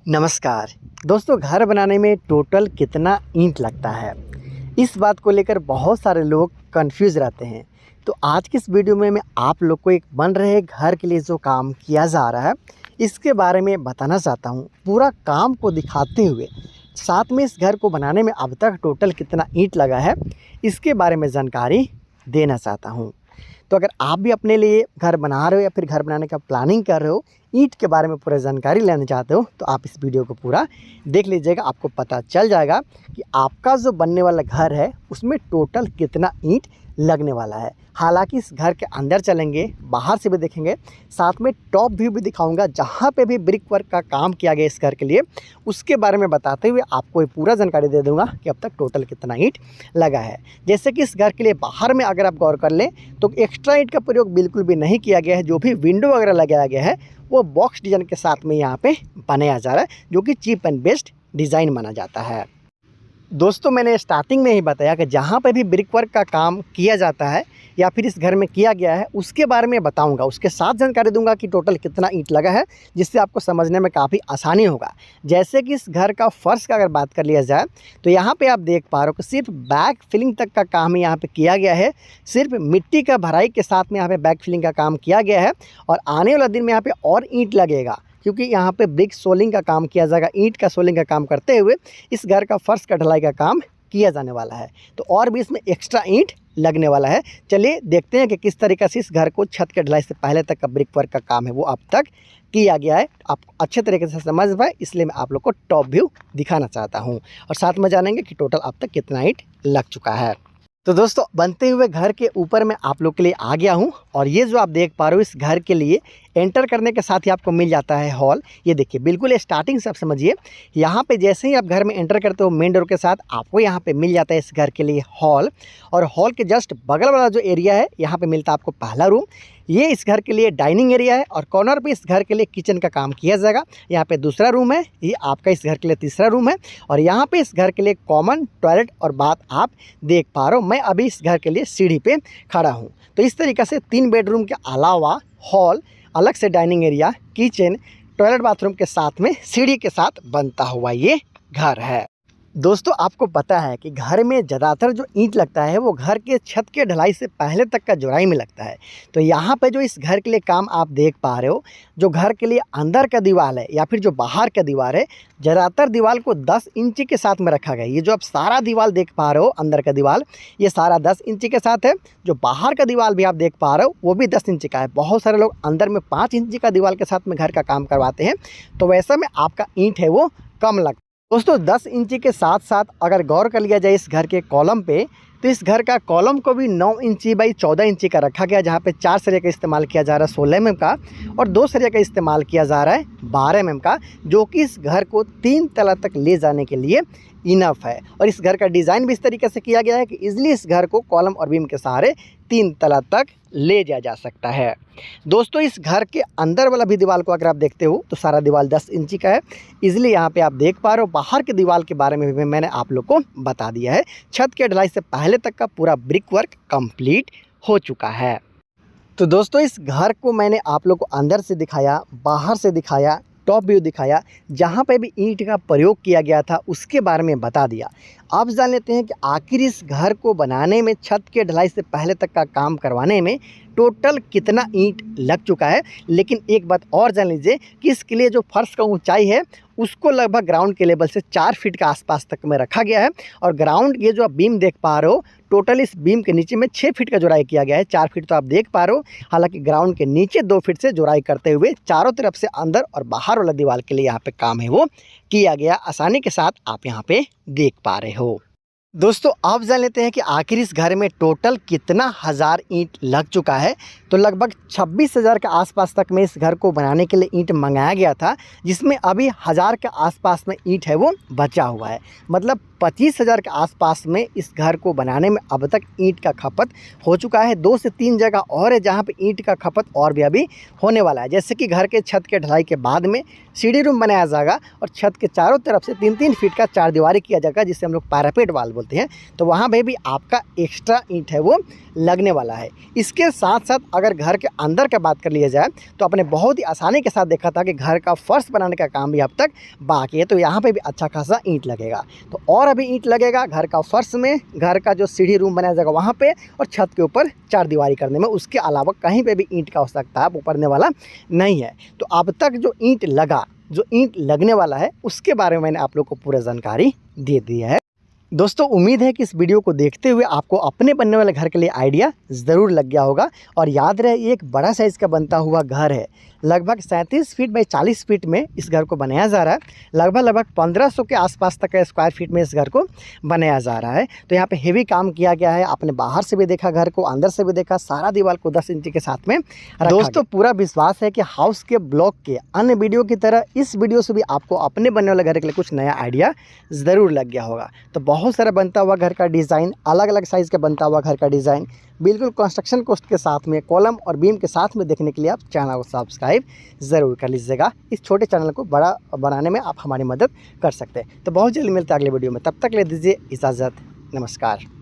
नमस्कार दोस्तों, घर बनाने में टोटल कितना ईंट लगता है, इस बात को लेकर बहुत सारे लोग कंफ्यूज रहते हैं। तो आज की इस वीडियो में मैं आप लोग को एक बन रहे घर के लिए जो काम किया जा रहा है इसके बारे में बताना चाहता हूँ, पूरा काम को दिखाते हुए। साथ में इस घर को बनाने में अब तक टोटल कितना ईंट लगा है इसके बारे में जानकारी देना चाहता हूँ। तो अगर आप भी अपने लिए घर बना रहे हो या फिर घर बनाने का प्लानिंग कर रहे हो, ईंट के बारे में पूरा जानकारी लेना चाहते हो, तो आप इस वीडियो को पूरा देख लीजिएगा। आपको पता चल जाएगा कि आपका जो बनने वाला घर है उसमें टोटल कितना ईंट लगने वाला है। हालांकि इस घर के अंदर चलेंगे, बाहर से भी देखेंगे, साथ में टॉप व्यू भी दिखाऊंगा जहां पे भी ब्रिक वर्क का काम किया गया इस घर के लिए, उसके बारे में बताते हुए आपको ये पूरा जानकारी दे दूंगा कि अब तक टोटल कितना ईंट लगा है। जैसे कि इस घर के लिए बाहर में अगर आप गौर कर लें तो एक्स्ट्रा ईंट का प्रयोग बिल्कुल भी नहीं किया गया है। जो भी विंडो वगैरह लगाया गया है वो बॉक्स डिज़ाइन के साथ में यहाँ पे बनाया जा रहा है, जो कि चीप एंड बेस्ट डिज़ाइन माना जाता है। दोस्तों, मैंने स्टार्टिंग में ही बताया कि जहाँ पे भी ब्रिक वर्क का काम किया जाता है या फिर इस घर में किया गया है उसके बारे में बताऊंगा, उसके साथ जानकारी दूंगा कि टोटल कितना ईंट लगा है, जिससे आपको समझने में काफ़ी आसानी होगा। जैसे कि इस घर का फर्श का अगर बात कर लिया जाए तो यहाँ पे आप देख पा रहे हो कि सिर्फ बैक फिलिंग तक का काम यहाँ पे किया गया है। सिर्फ मिट्टी का भराई के साथ में यहाँ पे बैक फिलिंग का काम किया गया है और आने वाला दिन में यहाँ पे और ईंट लगेगा, क्योंकि यहाँ पे ब्रिक सोलिंग का काम किया जाएगा। ईंट का सोलिंग का काम करते हुए इस घर का फर्श का ढलाई का काम किया जाने वाला है, तो और भी इसमें एक्स्ट्रा ईंट लगने वाला है। चलिए देखते हैं कि किस तरीके से इस घर को छत के ढलाई से पहले तक का ब्रिक वर्क का काम है वो अब तक किया गया है। आप अच्छे तरीके से समझ पाए, इसलिए मैं आप लोग को टॉप व्यू दिखाना चाहता हूँ और साथ में जानेंगे कि टोटल अब तक कितना ईंट लग चुका है। तो दोस्तों, बनते हुए घर के ऊपर मैं आप लोग के लिए आ गया हूं और ये जो आप देख पा रहे हो, इस घर के लिए एंटर करने के साथ ही आपको मिल जाता है हॉल। ये देखिए, बिल्कुल स्टार्टिंग से आप समझिए, यहाँ पे जैसे ही आप घर में एंटर करते हो मेन डोर के साथ आपको यहाँ पे मिल जाता है इस घर के लिए हॉल। और हॉल के जस्ट बगल वाला जो एरिया है यहाँ पे मिलता है आपको पहला रूम। ये इस घर के लिए डाइनिंग एरिया है और कॉर्नर पे इस घर के लिए किचन का काम किया जाएगा। यहाँ पे दूसरा रूम है, ये आपका इस घर के लिए तीसरा रूम है और यहाँ पे इस घर के लिए कॉमन टॉयलेट और बाथ आप देख पा रहे हो। मैं अभी इस घर के लिए सीढ़ी पे खड़ा हूँ। तो इस तरीके से 3 बेडरूम के अलावा हॉल, अलग से dining area, kitchen, toilet, bathroom के साथ में सीढ़ी के साथ बनता हुआ ये घर है। दोस्तों, आपको पता है कि घर में ज़्यादातर जो ईंट लगता है वो घर के छत के ढलाई से पहले तक का जुड़ाई में लगता है। तो यहाँ पे जो इस घर के लिए काम आप देख पा रहे हो, जो घर के लिए अंदर का दीवार है या फिर जो बाहर का दीवार है, ज़्यादातर दीवार को 10 इंची के साथ में रखा गया है। ये जो आप सारा दीवार देख पा रहे हो, अंदर का दीवार, ये सारा 10 इंची के साथ है। जो बाहर का दीवार भी आप देख पा रहे हो वो भी 10 इंची का है। बहुत सारे लोग अंदर में 5 इंची का दीवार के साथ में घर का काम करवाते हैं, तो वैसे में आपका ईंट है वो कम लगता है। दोस्तों, 10 इंची के साथ साथ अगर गौर कर लिया जाए इस घर के कॉलम पे, तो इस घर का कॉलम को भी 9 इंची बाई 14 इंची का रखा गया, जहाँ पे 4 सरिया का इस्तेमाल किया जा रहा है 16 mm का और 2 सरिया का इस्तेमाल किया जा रहा है 12 mm का, जो कि इस घर को 3 तला तक ले जाने के लिए इनफ है। और इस घर का डिज़ाइन भी इस तरीके से किया गया है कि इजीली इस घर को कॉलम और बीम के सहारे 3 तला तक ले जाया जा सकता है। दोस्तों, इस घर के अंदर वाला भी दीवार को अगर आप देखते हो तो सारा दीवार 10 इंची का है। इजीली यहाँ पे आप देख पा रहे हो। बाहर के दीवार के बारे में भी मैंने आप लोग को बता दिया है। छत के ढलाई से पहले तक का पूरा ब्रिक वर्क कंप्लीट हो चुका है। तो दोस्तों, इस घर को मैंने आप लोग को अंदर से दिखाया, बाहर से दिखाया, टॉप व्यू दिखाया, जहाँ पे भी ईंट का प्रयोग किया गया था उसके बारे में बता दिया। अब जान लेते हैं कि आखिर इस घर को बनाने में, छत के ढलाई से पहले तक का काम करवाने में टोटल कितना ईंट लग चुका है। लेकिन एक बात और जान लीजिए कि इसके लिए जो फर्श का ऊंचाई है उसको लगभग ग्राउंड के लेवल से 4 फीट के आसपास तक में रखा गया है और ग्राउंड, ये जो आप बीम देख पा रहे हो, टोटल इस बीम के नीचे में 6 फीट का जुड़ाई किया गया है। 4 फीट तो आप देख पा रहे हो, हालांकि ग्राउंड के नीचे 2 फीट से जुड़ाई करते हुए चारों तरफ से अंदर और बाहर वाला दीवार के लिए यहाँ पे काम है वो किया गया। आसानी के साथ आप यहाँ पे देख पा रहे हो। दोस्तों, अब जान लेते हैं कि आखिर इस घर में टोटल कितना हज़ार ईंट लग चुका है। तो लगभग 26,000 के आसपास तक में इस घर को बनाने के लिए ईंट मंगाया गया था, जिसमें अभी 1000 के आसपास में ईंट है वो बचा हुआ है। मतलब 25,000 के आसपास में इस घर को बनाने में अब तक ईंट का खपत हो चुका है। 2 से 3 जगह और है जहाँ पे ईंट का खपत और भी अभी होने वाला है। जैसे कि घर के छत के ढलाई के बाद में सीढ़ी रूम बनाया जाएगा और छत के चारों तरफ से 3-3 फीट का 4 दीवारी किया जाएगा, जिसे हम लोग पैरापेट वाल बोलते हैं। बोलते हैं, तो वहाँ पे भी आपका एक्स्ट्रा ईंट है वो लगने वाला है। इसके साथ साथ अगर घर के अंदर का बात कर लिया जाए तो आपने बहुत ही आसानी के साथ देखा था कि घर का फर्श बनाने का काम भी अब तक बाकी है, तो यहाँ पे भी अच्छा खासा ईंट लगेगा। तो और अभी ईंट लगेगा घर का फर्श में, घर का जो सीढ़ी रूम बनाया जाएगा वहाँ पे, और छत के ऊपर चारदीवारी करने में। उसके अलावा कहीं पे भी ईंट का आवश्यकता है पड़ने वाला नहीं है। तो अब तक जो ईंट लगा, जो ईंट लगने वाला है, उसके बारे में मैंने आप लोग को पूरा जानकारी दे दी है। दोस्तों उम्मीद है कि इस वीडियो को देखते हुए आपको अपने बनने वाले घर के लिए आइडिया ज़रूर लग गया होगा। और याद रहे ये एक बड़ा साइज़ का बनता हुआ घर है, लगभग 37 फीट बाई 40 फीट में इस घर को बनाया जा रहा है। लगभग 1500 के आसपास तक का स्क्वायर फीट में इस घर को बनाया जा रहा है। तो यहाँ पे हेवी काम किया गया है। आपने बाहर से भी देखा घर को, अंदर से भी देखा, सारा दीवार को 10 इंच के साथ में दोस्तों पूरा विश्वास है कि हाउस के ब्लॉक के अन्य वीडियो की तरह इस वीडियो से भी आपको अपने बनने वाले घर के लिए कुछ नया आइडिया ज़रूर लग गया होगा। तो बहुत सारा बनता हुआ घर का डिज़ाइन, अलग अलग साइज़ का बनता हुआ घर का डिज़ाइन बिल्कुल कंस्ट्रक्शन कॉस्ट के साथ में, कॉलम और बीम के साथ में देखने के लिए आप चैनल को सब्सक्राइब ज़रूर कर लीजिएगा। इस छोटे चैनल को बड़ा बनाने में आप हमारी मदद कर सकते हैं। तो बहुत जल्द मिलते हैं अगले वीडियो में, तब तक ले दीजिए इजाज़त, नमस्कार।